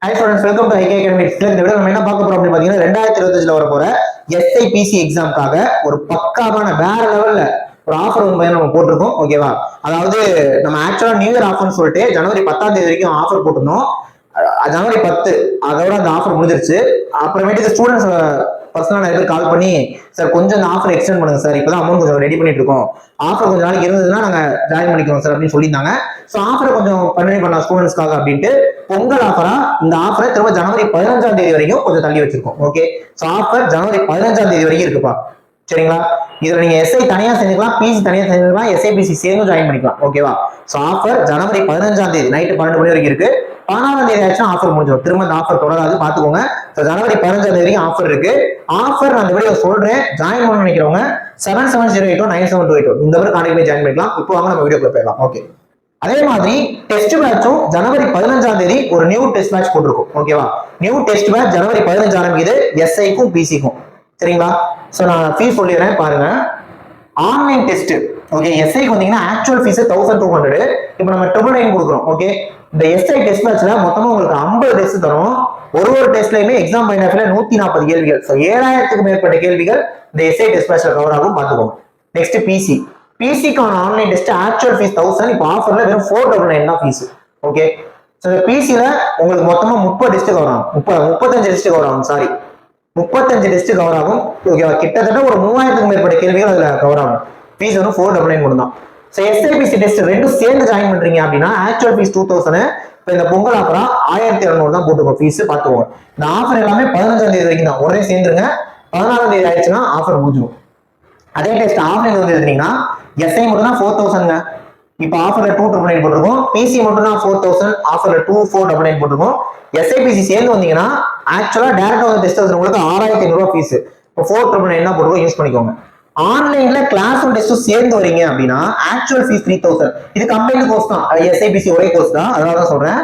Hi students, welcome to IK Academics. இந்த video நம்ம என்ன பார்க்க போறோம் அப்படின்னு பாத்தீங்கன்னா 2025 வர போற SIPC எக்ஸாமுக்காக ஒரு பக்காவான வேற லெவல்ல ஒரு ஆஃபர் வந்து நம்ம போட்டிருக்கோம். ஓகேவா? அதாவது நம்ம ஆக்சுவலா நியூ இயர் ஆஃபர்னு சொல்லிட்டு ஜனவரி 10ஆம் தேதி வரைக்கும் ஆஃபர் போட்டிருந்தோம். ஜனவரி 10 அதோட அந்த ஆஃபர் முடிஞ்சிருச்சு. அப்புறமேட்டு ஸ்டூடெண்ட்ஸ் பர்சனலா நிறைய பேர் கால் பண்ணி, சார் கொஞ்சம் இந்த ஆஃபர் எக்ஸ்டெண்ட் பண்ணுங்க சார், இப்பதான் அமௌண்ட் கொஞ்சம் ரெடி பண்ணிட்டு இருக்கோம், ஆஃபர் கொஞ்சம் நாளைக்கு இருந்ததுன்னா நாங்க ஜாயின் பண்ணிக்கிறோம் சார் அப்படின்னு சொல்லியிருந்தாங்க. ஸோ ஆஃபரை கொஞ்சம் கண்டினியூ பண்ணலாம் ஸ்டூடெண்ட்ஸ்க்காக அப்படின்ட்டு பொங்கல் ஆஃபரா இந்த ஆஃபரை திரும்ப ஜனவரி 15ஆம் தேதி வரைக்கும் கொஞ்சம் தள்ளி வச்சிருக்கோம். ஓகே, ஸோ ஆஃபர் ஜனவரி 15ஆம் தேதி வரைக்கும் இருக்குப்பா. சரிங்களா? இதுல நீங்க SI தனியா செஞ்சுக்கலாம், PC தனியா செஞ்சுக்கலாம், SIPC சேர்ந்து ஜாயின் பண்ணிக்கலாம். ஓகேவா? ஸோ ஆஃபர் ஜனவரி 15ஆம் தேதி நைட்டு 12 மணி வரைக்கும் இருக்கு. 14ஆம் தேதி ஆச்சுன்னா ஆஃபர் முடிஞ்சிடும். திரும்ப இந்த ஆஃபர் தொடராது, பாத்துக்கோங்க. ஜனவரி 15ஆம் தேதி வரைக்கும் ஆஃபர் இருக்கு. ஆஃபர் நான் இந்த வீடியோ சொல்றேன், ஜாயின் பண்ண நினைக்கிறவங்க 77089728 இந்த மாதிரி கான்டாக்ட் பண்ணி ஜாயின் பண்ணிக்கலாம். இப்போ வாங்க நம்ம வீடியோக்குள்ள போயிடலாம். ஓகே, அதே மாதிரி டெஸ்ட் பேட்சும் ஜனவரி 15ஆம் தேதி ஒரு நியூ டெஸ்ட் பேட்ச் போட்டிருக்கும். ஓகேவா? நியூ டெஸ்ட் பேட்ச் ஜனவரி 15 ஆரம்பிக்குது, SIக்கும் PCக்கும். சரிங்களா? ஸோ நான் ஃபீஸ் சொல்லிடுறேன் பாருங்க. ஆன்லைன் டெஸ்ட் ஓகே, SIக்கு வந்தீங்கன்னா ஆக்சுவல் ஃபீஸ் 1200. இப்போ நம்ம 999 கொடுக்குறோம். ஓகே, இந்த SI டெஸ்ட் பேட்ச்ல மொத்தமா உங்களுக்கு 50 டெஸ்ட் தரும். ஒரு டெஸ்ட்லயுமே எக்ஸாம் பாயிண்ட் ஆஃப் 140 கேள்விகள். ஸோ 7000க்கு மேற்பட்ட கேள்விகள் இந்த SI டெஸ்ட் பேட்ச்ல கவர் ஆகும், பார்த்துக்கோங்க. நெக்ஸ்ட் பிசிக்கான ஆன்லைன் டெஸ்ட் ஆக்சுவல் ஃபீஸ் 1000, இப்போ ஆஃபர்ல வெறும் 499 தான் ஃபீஸ். ஓகே, ஸோ இந்த பிசில உங்களுக்கு மொத்தமா 30 டெஸ்ட் கவர் ஆகும், 35 டெஸ்ட் கவர் ஆகும். சாரி, 35 டெஸ்ட் கவர் ஆகும். ஓகேவா? கிட்டத்தட்ட ஒரு 3000க்கு மேற்பட்ட கேள்விகள் அதுல கவர் ஆகும். ஃபீஸ் வந்து 499 மட்டும் தான். ஸோ SIPC டெஸ்ட் ரெண்டும் சேர்ந்து ஜாயின் பண்றீங்க அப்படின்னா ஆக்சுவல் ஃபீஸ் 2000. இப்போ இந்த பொங்கல் ஆஃபரா 1200 தான் போட்டுக்கோங்க ஃபீஸ், பார்த்துக்கோங்க. இந்த ஆஃபர் எல்லாமே 15ஆம் தேதி வரைக்கும் தான், உடனே சேர்ந்துருங்க. 16ஆம் தேதி ஆயிடுச்சுன்னா ஆஃபர் முடிஞ்சிடும். அதே டெஸ்ட் ஆஃப்லைன் வந்து எழுதுனீங்கன்னா SI மட்டும் தான் 4000ங்க. இப்போ ஆஃபர்ல 299 போட்டிருக்கோம். PC மட்டும் தான் 4000, ஆஃபர்ல 2499 போட்டிருக்கோம். SIPC சேர்ந்து வந்தீங்கன்னா ஆக்சுவலா டேரக்டா வந்து டெஸ்ட் எழுதுறவங்களுக்கு 6500 ஃபீஸ். இப்போ 499 தான் போட்டுக்கோ, யூஸ் பண்ணிக்கோங்க. ஆன்லைன்ல கிளாஸும் டெஸ்டும் சேர்ந்து வரீங்க அப்படின்னா ஆக்சுவல் ஃபீஸ் 3000. இது கம்பைன்ட் கோர்ஸ் தான், SIPC ஒரே கோர்ஸ் தான், அதனால தான் சொல்றேன்.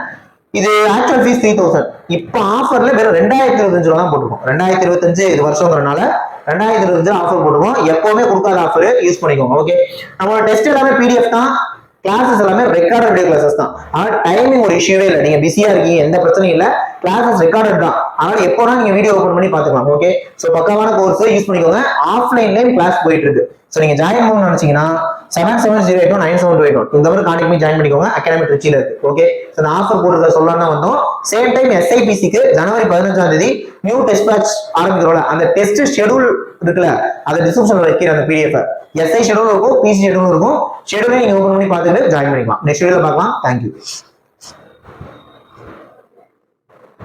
இது ஆக்சுவல் ஃபீஸ் 3000. இப்போ ஆஃபர்ல வெறும் 2025 ரூபா தான் போட்டுருக்கோம். 2025 இது வருஷங்கிறனால 2025 ஆஃபர் போட்டுருக்கோம். எப்பவுமே கொடுக்காத ஆஃபர், யூஸ் பண்ணிக்கோங்க. ஓகே, நம்மளோட டெஸ்ட் எல்லாமே PDF தான், கிளாஸஸ் எல்லாமே ரெக்கார்டட் வீடியோ கிளாஸஸ் தான். ஆனா டைமிங் ஒரு இஷ்யூவே இல்லை, நீங்க பிஸியா இருக்கீங்க எந்த பிரச்சனையும் இல்லை, கிளாஸஸ் ரெக்கார்டட் தான். அதனால எப்போனா நீங்க வீடியோ ஓபன் பண்ணி பாத்துக்கலாம். ஓகே, சோ பக்காவான கோர்ஸ், யூஸ் பண்ணிக்கோங்க. ஆஃப்லைன்லயும் கிளாஸ் போயிட்டு இருக்கு. சோ நீங்க ஜாயின் பண்ணணும்னு நினைச்சீங்கன்னா 77089728 இந்த மாதிரி கான்டாக்ட் பண்ணி ஜாயின் பண்ணிக்கோங்க. அகாடமி ட்ரிச்சில இருக்கு. ஓகே, சோ இந்த ஆஃபர் போடுறத சொல்லலாம் தான் வந்தோம். சேம் டைம் SIPCக்கு ஜனவரி 15ஆம் தேதி நியூ டெஸ்ட் பேட்ச் ஆரம்பிக்கிறோம்ல, அந்த டெஸ்ட் ஷெட்யூல் இருக்குல்ல, அதை டிஸ்கிரிப்ஷன்ல வைக்கிற அந்த PDF SI ஷெட்யூல் இருக்கும், PC ஷெட்யூல் இருக்கும். ஷெட்யூலே நீங்க ஓபன் பண்ணி பார்த்துட்டு ஜாயின் பண்ணிக்கலாம். நெக்ஸ்ட் வீடியோல பார்க்கலாம். தேங்க்யூ.